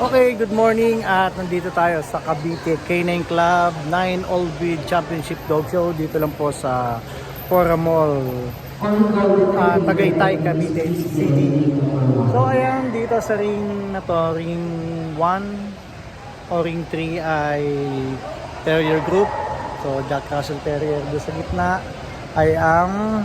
Okay, good morning at nandito tayo sa Cavite Canine Club 9 All Breed Championship Dog Show. Dito lang po sa Fora Mall, Tagaytay, Cavite City. So ayan, dito sa ring na to, ring 1 o ring 3 ay Terrier Group. So Jack Russell Terrier. Doon sa gitna ay ang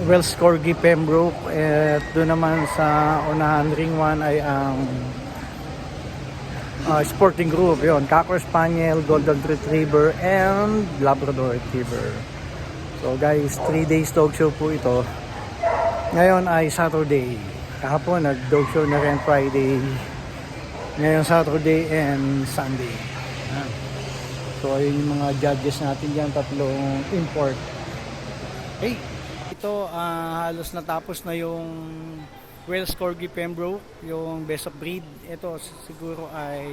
Welsh Corgi Pembroke. At doon naman sa unahan ring 1 ay ang Sporting Group, yon, Cocker Spaniel, Golden Retriever, and Labrador Retriever. So guys, 3 days dog show po ito. Ngayon ay Saturday. Kahapon nag-dog show na rin Friday. Ngayon Saturday and Sunday. So ayun yung mga judges natin dyan, tatlong import. Hey, ito halos natapos na yung Welsh Corgi Pembroke, yung best of breed. Ito siguro ay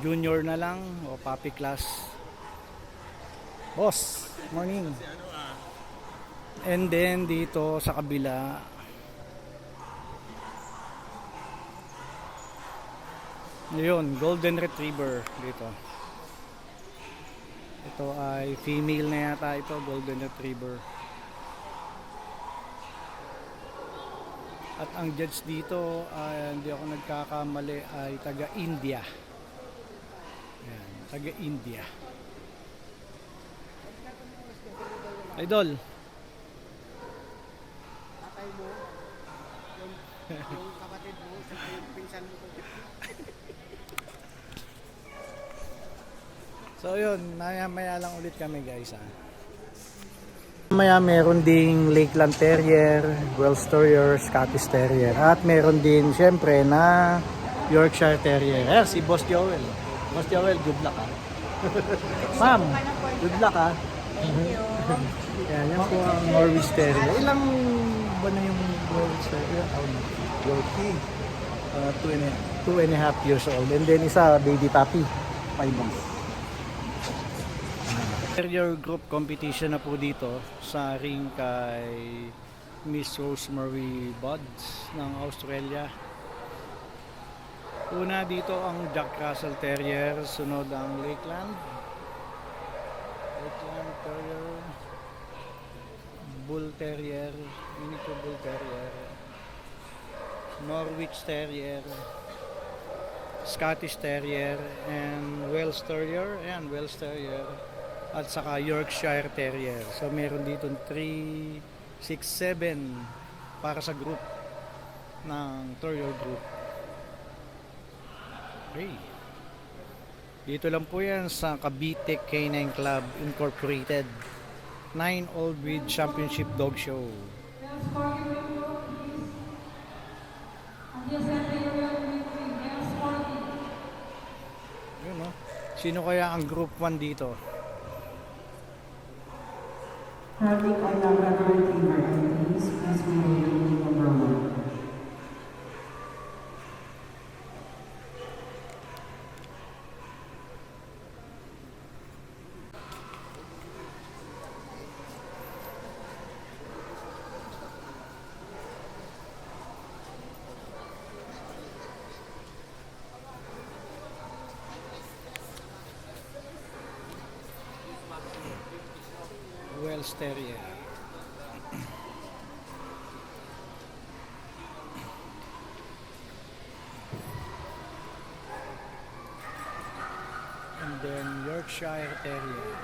junior na lang o puppy class. Boss, morning. And then dito sa kabila, yun, Golden Retriever dito. Ito ay female na yata ito, Golden Retriever. At ang judge dito, hindi ako nagkakamali, ay taga-India. Ayan, taga-India. Idol. Tatay mo, yung kapatid mo, yung pinsan mo. So yun, maya lang ulit kami guys ha. Maya meron ding Lakeland Terrier, Welsh Terrier, Scottish Terrier. At meron din syempre na Yorkshire Terrier. Ayan, si Boss Joel. Boss Joel, good luck ha. Ma'am, good luck ha. Thank you. Yan, yan po ang Norwich Terrier. Ilang ba na yung Norwich Terrier? Yorkie. 2.5 years old. And then isa, baby puppy. 5 months. Terrier Group competition na po dito sa ring kay Miss Rosemary Buds ng Australia. Una dito ang Jack Russell Terrier, sunod ang Lakeland Terrier, Bull Terrier, Minico Bull Terrier, Norwich Terrier, Scottish Terrier, and Welsh Terrier, and Welsh Terrier, at saka Yorkshire Terrier. So meron dito 3, 6, 7 para sa group ng Terrier Group. Okay. Dito lang po yan sa Cavite Canine Club Incorporated 9 All Breed Championship Dog Show. Yun, no? Sino kaya ang group 1 dito? Having a Labrador Retriever and please be waiting number 1. Welsh Terrier. And then Yorkshire Terrier.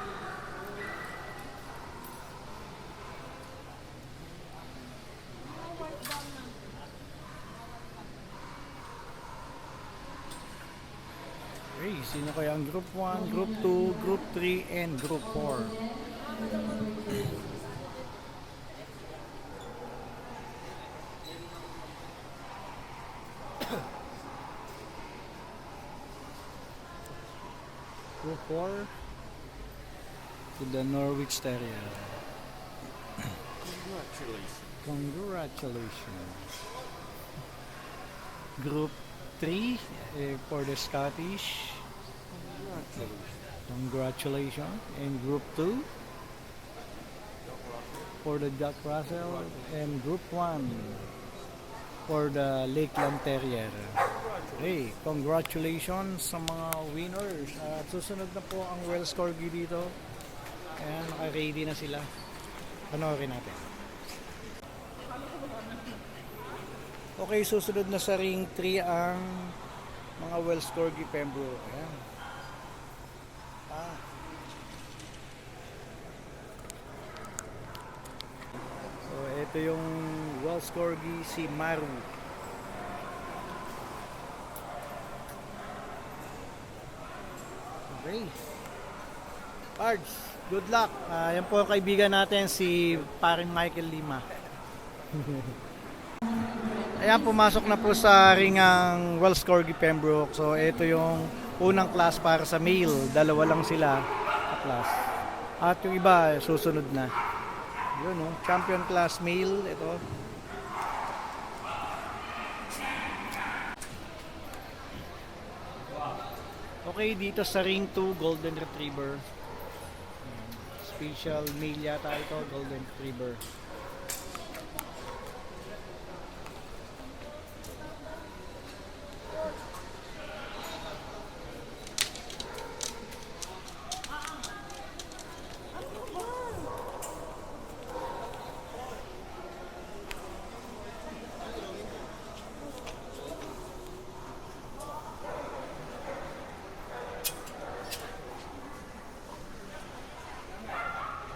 Okay, sino kaya ang group 1, group 2, group 3, and group 4? Group 4 to the Norwich Terrier. Congratulations. Group 3 for the Scottish. Congratulations. And group 2 for the Jack Russell, and group 1 for the Lakeland Terrier. Hey, congratulations sa mga winners. At susunod na po ang Wells Corgi dito. Ayan, naka-ready na sila. Panoorin natin. Okay, susunod na sa ring 3 ang mga Wells Corgi Pembroke. Ayan. So, ito yung Wells Corgi si Maru. Okay. Pards, good luck. Yan po ang kaibigan natin si paring Michael Lima. Ayan, pumasok na po sa ring ang Wells Corgi Pembroke. So, ito yung unang class para sa male. Dalawa lang sila sa class. At yung iba, susunod na. Yun, no? Champion class male. Ito. Okay, dito sa ring 2, Golden Retriever. Special male yata ito, Golden Retriever.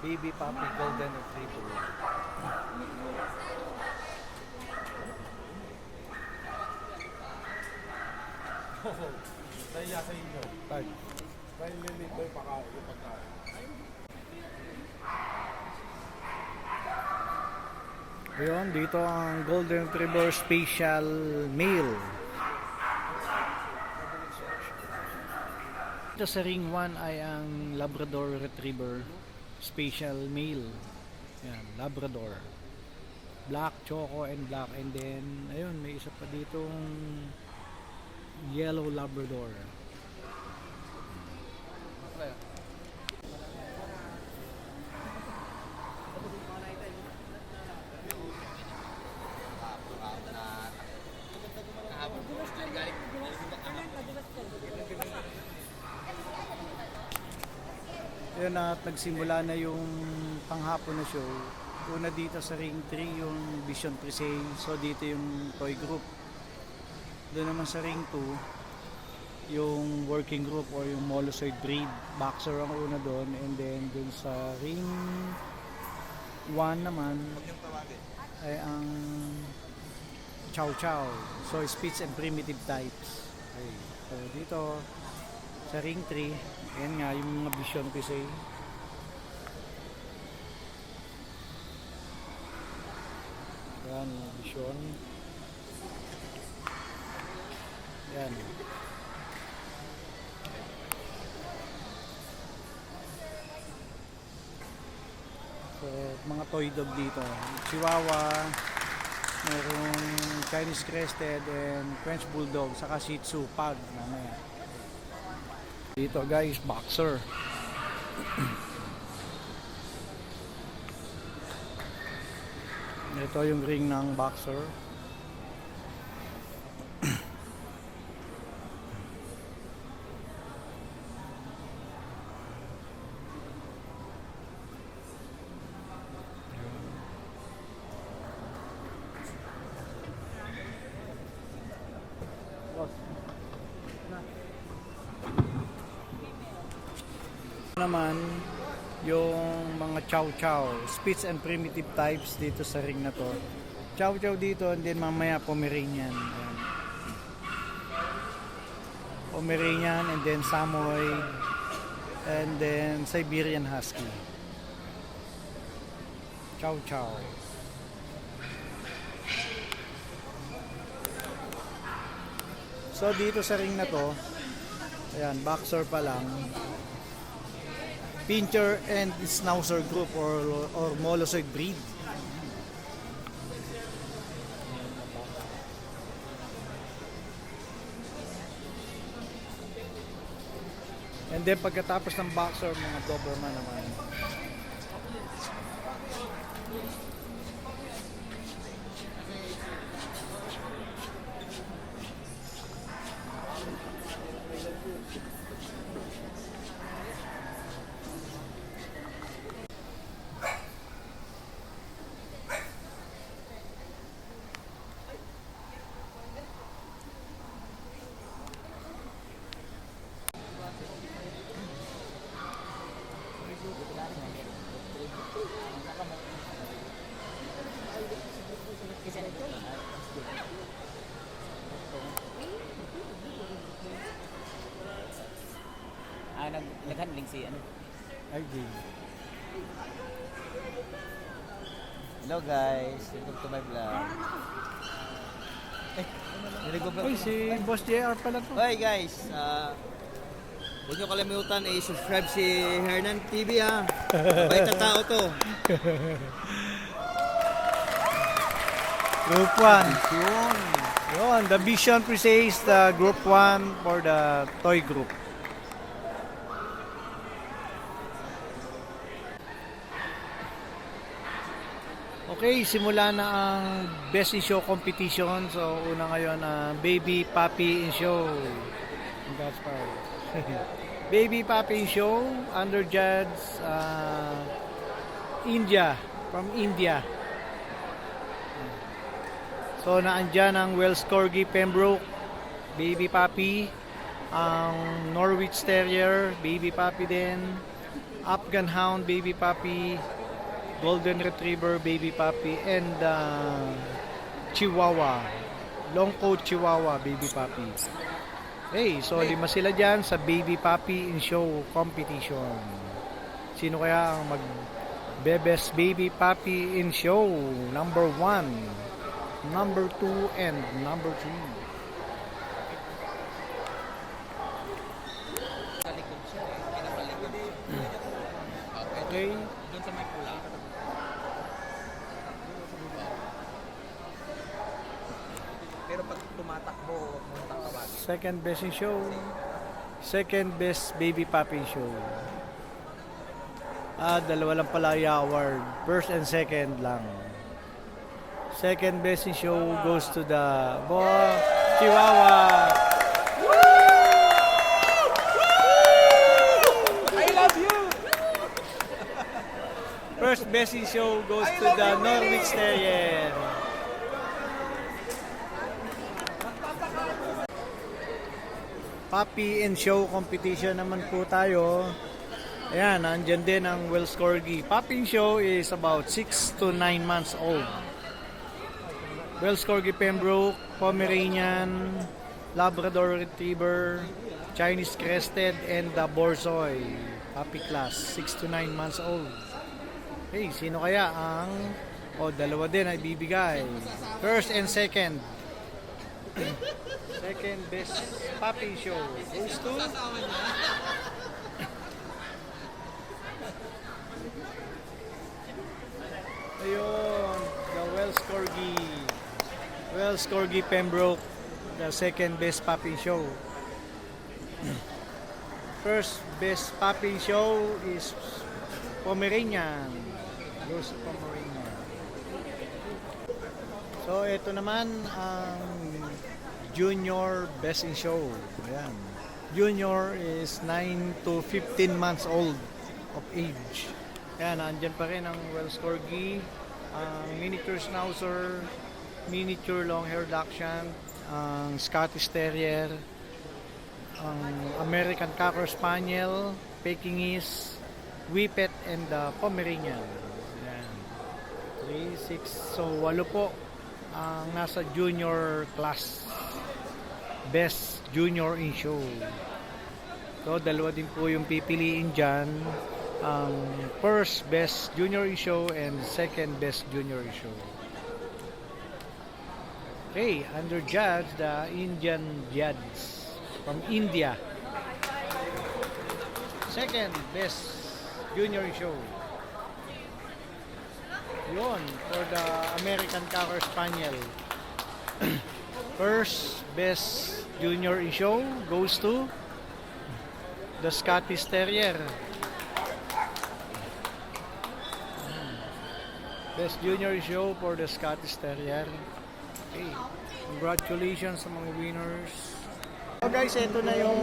Baby puppy Golden Retriever. Kaya sa inyo. Tag. Dahil lilibay pa ka yung pagkain. Ayun, dito ang Golden Retriever Special Male. Dito sa ring 1 ay ang Labrador Retriever Special Male. Yan, Labrador. Black, choco, and black. And then, ayun, may isa pa ditong Yellow Labrador. Yun, at nagsimula na yung panghapon na show. Una dito sa ring 3 yung Vision Presale. So dito yung toy group. Doon naman sa ring 2 yung working group or yung Molosoid breed. Boxer ang una doon. And then doon sa ring 1 naman ay ang Chow Chow. So speech and primitive types. Okay. So dito sa ring 3, ayan nga yung mga Vision Presale. Yan, Vision. Yan. So, mga toy dog dito. Chihuahua, mayroong Chinese Crested and French Bulldog, saka Shih Tzu, Pug, mamaya. Dito guys, boxer. Ito yung ring ng boxer. Naman yung mga chow chow, speech and primitive types dito sa ring na to. Chow chow dito, and then mamaya Pomeranian. Ayan. Pomeranian, and then Samoyed, and then Siberian Husky. Chow chow. So dito sa ring na to, ayan, boxer pa lang. Pinscher and Schnauzer group or Molosoid breed. And then pagkatapos ng boxer, mga Doberman naman. naghandling si ano. RJ. Hello guys, welcome to my vlog. Niligo vlog. Uy, si Boss JR pala to. Hi guys, huwag nyo kalimutan i-subscribe si Hernan TV ha. Mabait na tao to. Group 1. Yun, the Vision Presage, the Group 1 for the toy group. Okay, simula na ang Best in Show competition. So, una ngayon, Baby, Papi in Show. That's part. Baby, Papi in Show, under judge, India, from India. So, naandyan ang Welsh Corgi Pembroke, Baby Papi, ang Norwich Terrier, Baby Papi din, Afghan Hound, Baby Papi, Golden Retriever, Baby Papi, and Chihuahua, Long Coat Chihuahua, Baby Papi. Hey, so 5 sila dyan sa Baby Papi in Show competition. Sino kaya ang mag-best Baby Papi in Show? Number 1, number 2, and number 3. Sa likod siya eh, kinapalikod. Okay. Doon sa may pula. Pero pag tumatakbo, mong tatawagin. Second best in show. Second best Baby Papi in Show. Dalawa lang pala yung award. First and second lang. Second best in show goes to the Chihuahua. I love you! First best in show goes to the Norwich Terrier. Puppy and Show competition naman po tayo. Ayan, nandyan din ang Welsh Corgi. Puppy and Show is about 6 to 9 months old. Welsh Corgi Pembroke, Pomeranian, Labrador Retriever, Chinese Crested, and the Borzoi. Puppy class, 6 to 9 months old. Hey, sino kaya ang... dalawa din ay bibigay. First and second. Second best puppy show goes to ayun, the Welsh Corgi Pembroke, the second best puppy show. First best puppy show is Pomeranian, goes to Pomeranian. So ito naman ang Junior Best in Show. Ayan. Junior is 9 to 15 months old of age. Ayan, nandyan pa rin ang Welsh Corgi, ang Miniature Schnauzer, Miniature Long-Haired Dachshund, ang Scottish Terrier, ang American Cocker Spaniel, Pekingese, Whippet, and Pomeranian. Ayan. 3, 6, so 8 po ang nasa junior class. Best Junior in Show. So, dalawa din po yung pipiliin dyan. Ang first Best Junior in Show and second Best Junior in Show. Okay, under judge, the Indian judge from India. Second Best Junior in Show. Yun, for the American Cocker Spaniel. First Best Junior in Show goes to the Scottish Terrier. Best Junior in Show for the Scottish Terrier. Okay, congratulations sa mga winners. So guys, ito na yung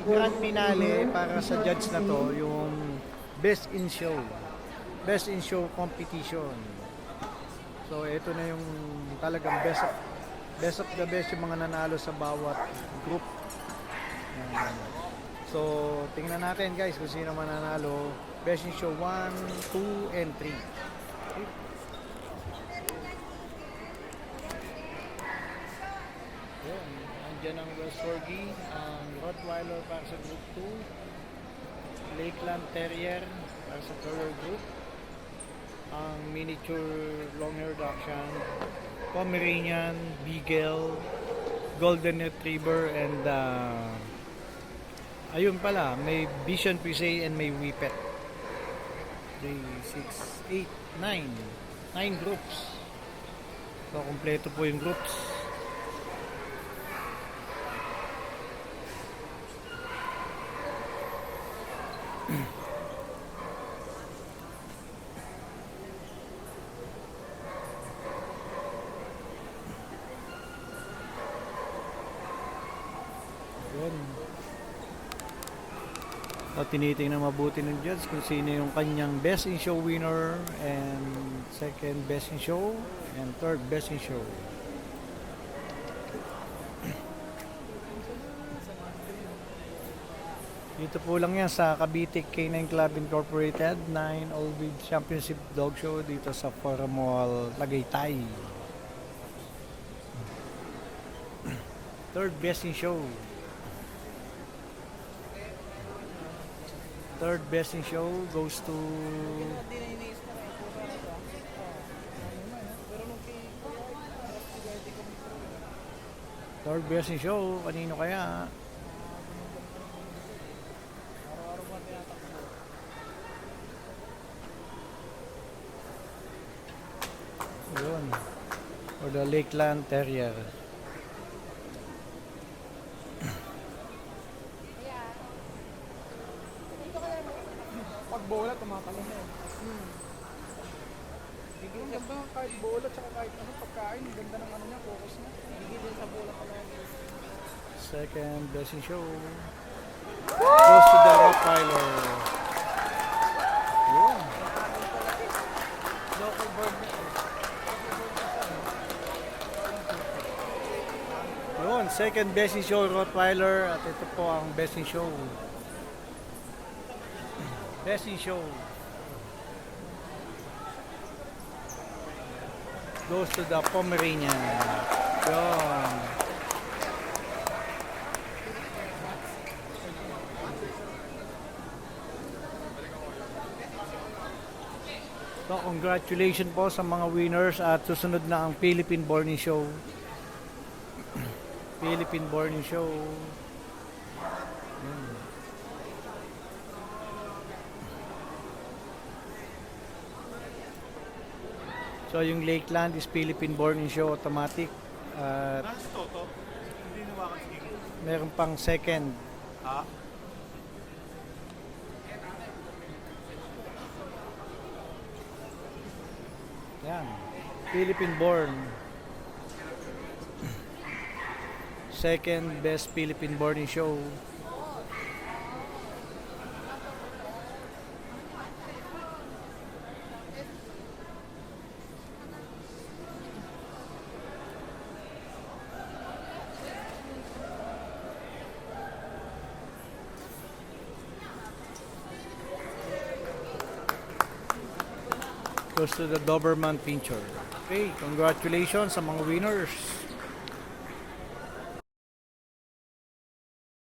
grand finale para sa judge na to, yung Best in Show. Best in Show competition. So ito na yung talagang best of the best yung mga nanalo sa bawat group. So, tingnan natin guys kung sino mananalo. Best in Show 1, 2, and 3. Okay. Yun, andyan ang Welsh Corgi, ang Rottweiler para sa group 2. Lakeland Terrier para sa color group. Ang miniature long-hair Dachshund, Pomeranian, Beagle, Golden Retriever, and ayun pala, may Bichon Frise and may Whippet. 3, 6, 8, 9. 9 groups. So, kompleto po yung groups. Yun. So, tinitingnan mabuti ng judge kung sino yung kanyang best in show winner and second best in show and third best in show. Dito po lang yan sa Cavite Canine Club Incorporated 9 All-Breed Championship Dog Show dito sa Fora Mall, Tagaytay. Third best in show. Third best in show goes to third best in show. Kanino kaya? Yun. For the Lakeland Terrier. Pag bola, tumatalon na eh. Ang ganda kahit bola tsaka kahit ano pagkain, ang ganda ng ano niya, focus niya. Higil din sa bola pala. Second best in show goes to the Rottweiler. Yun. Local bird na eh. Yun, second best in show Rottweiler at ito po ang best in show. Best in show goes to the Pomeranian. Yun. So, congratulations po sa mga winners at susunod na ang Philippine Born Show. Philippine Born Show. Yun. So, yung Lakeland is Philippine Born Show automatic. At Si Toto, hindi nawakan si Kiko. meron pang second. Ha? Yan. Philippine Born. Second best Philippine Born Show. Goes to the Doberman Pinscher. Okay, congratulations sa mga winners.